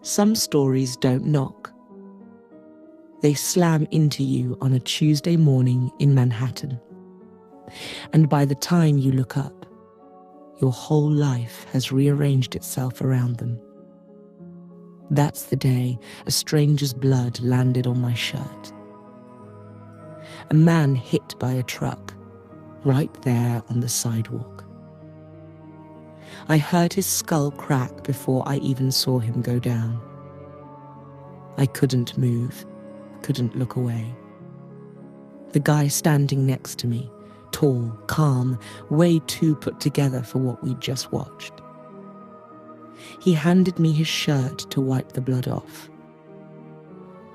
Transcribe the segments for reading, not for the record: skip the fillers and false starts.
Some stories don't knock. They slam into you on a Tuesday morning in Manhattan. And by the time you look up, your whole life has rearranged itself around them. That's the day a stranger's blood landed on my shirt. A man hit by a truck, right there on the sidewalk. I heard his skull crack before I even saw him go down. I couldn't move, couldn't look away. The guy standing next to me, tall, calm, way too put together for what we'd just watched. He handed me his shirt to wipe the blood off.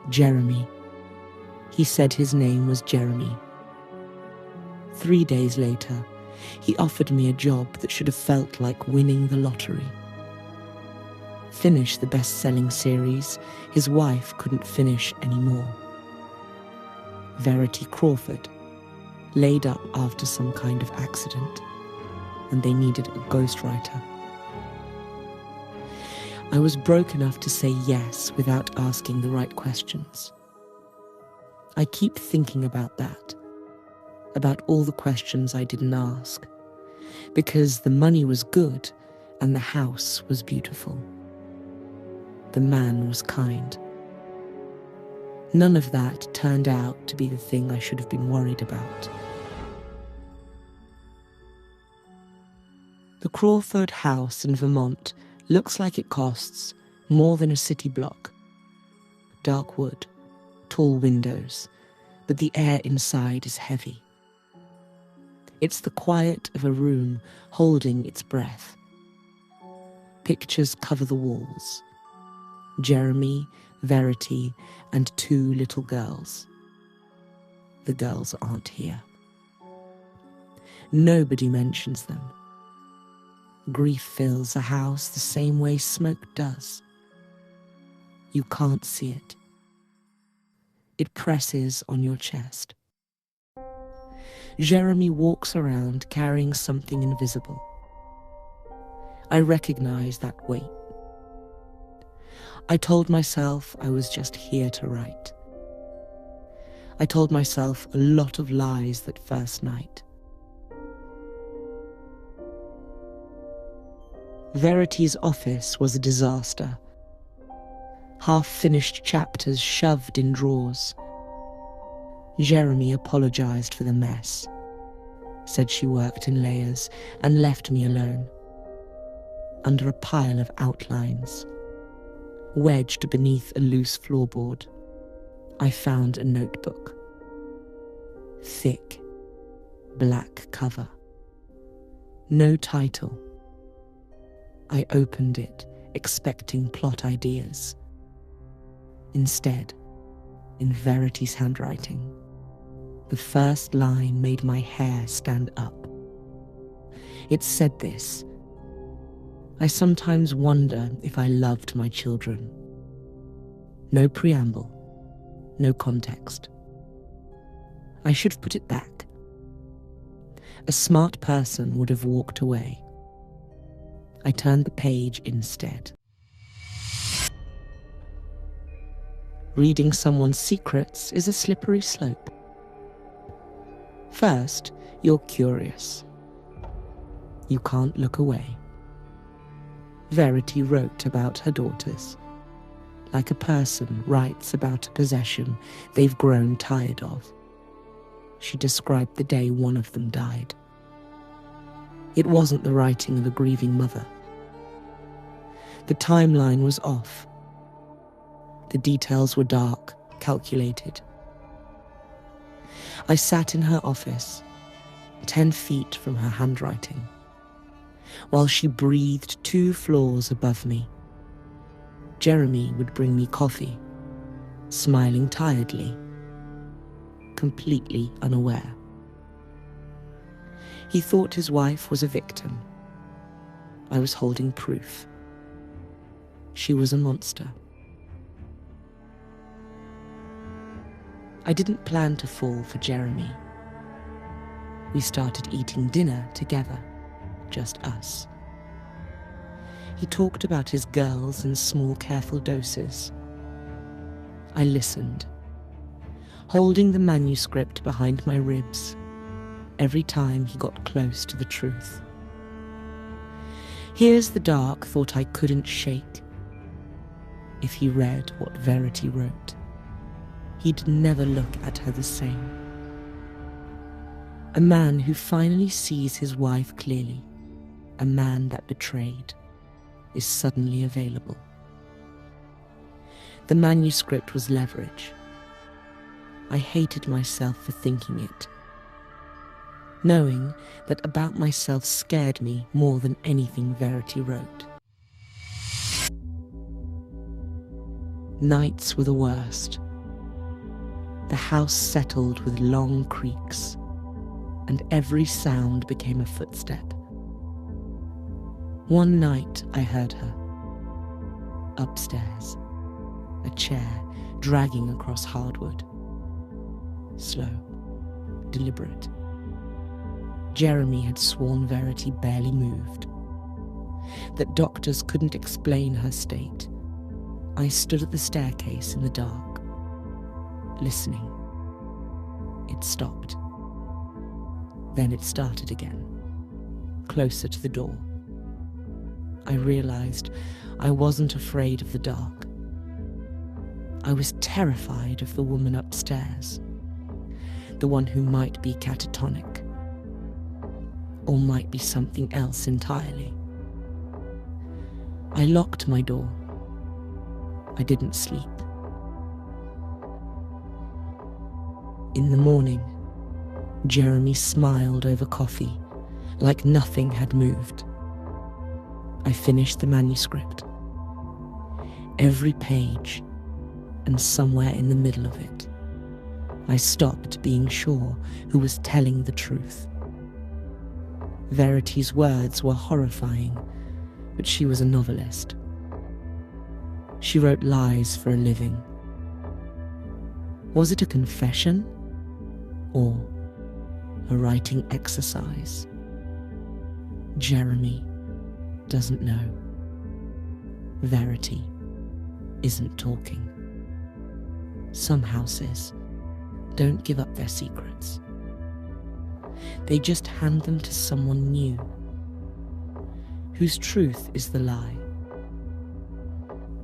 Jeremy. He said his name was Jeremy. 3 days later, he offered me a job that should have felt like winning the lottery. Finish the best-selling series his wife couldn't finish anymore. Verity Crawford, laid up after some kind of accident, and they needed a ghostwriter. I was broke enough to say yes without asking the right questions. I keep thinking about that, about all the questions I didn't ask, because the money was good and the house was beautiful. The man was kind. None of that turned out to be the thing I should have been worried about. The Crawford house in Vermont looks like it costs more than a city block. Dark wood, tall windows, but the air inside is heavy. It's the quiet of a room holding its breath. Pictures cover the walls. Jeremy, Verity, and 2 little girls. The girls aren't here. Nobody mentions them. Grief fills a house the same way smoke does. You can't see it. It presses on your chest. Jeremy walks around carrying something invisible. I recognize that weight. I told myself I was just here to write. I told myself a lot of lies that first night. Verity's office was a disaster. Half-finished chapters shoved in drawers. Jeremy apologized for the mess, said she worked in layers, and left me alone, under a pile of outlines. Wedged beneath a loose floorboard, I found a notebook. Thick, black cover. No title. I opened it, expecting plot ideas. Instead, in Verity's handwriting, the first line made my hair stand up. It said this: I sometimes wonder if I loved my children. No preamble, no context. I should have put it back. A smart person would have walked away. I turned the page instead. Reading someone's secrets is a slippery slope. First, you're curious. You can't look away. Verity wrote about her daughters, like a person writes about a possession they've grown tired of. She described the day one of them died. It wasn't the writing of a grieving mother. The timeline was off. The details were dark, calculated. I sat in her office, 10 feet from her handwriting, while she breathed 2 floors above me. Jeremy would bring me coffee, smiling tiredly, completely unaware. He thought his wife was a victim. I was holding proof. She was a monster. I didn't plan to fall for Jeremy. We started eating dinner together, just us. He talked about his girls in small, careful doses. I listened, holding the manuscript behind my ribs every time he got close to the truth. Here's the dark thought I couldn't shake. If he read what Verity wrote, he'd never look at her the same. A man who finally sees his wife clearly, a man that betrayed, is suddenly available. The manuscript was leverage. I hated myself for thinking it. Knowing that about myself scared me more than anything Verity wrote. Nights were the worst. The house settled with long creaks, and every sound became a footstep. One night I heard her. Upstairs, a chair dragging across hardwood. Slow, deliberate. Jeremy had sworn Verity barely moved. That doctors couldn't explain her state. I stood at the staircase in the dark, listening. It stopped. Then it started again, closer to the door. I realized I wasn't afraid of the dark. I was terrified of the woman upstairs, the one who might be catatonic, or might be something else entirely. I locked my door. I didn't sleep. In the morning, Jeremy smiled over coffee, like nothing had moved. I finished the manuscript. Every page, and somewhere in the middle of it, I stopped being sure who was telling the truth. Verity's words were horrifying, but she was a novelist. She wrote lies for a living. Was it a confession or a writing exercise? Jeremy doesn't know. Verity isn't talking. Some houses don't give up their secrets. They just hand them to someone new, whose truth is the lie.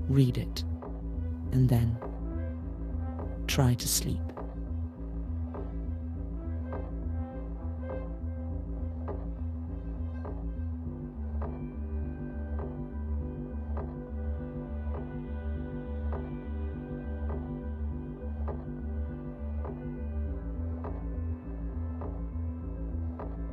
Read it, and then try to sleep.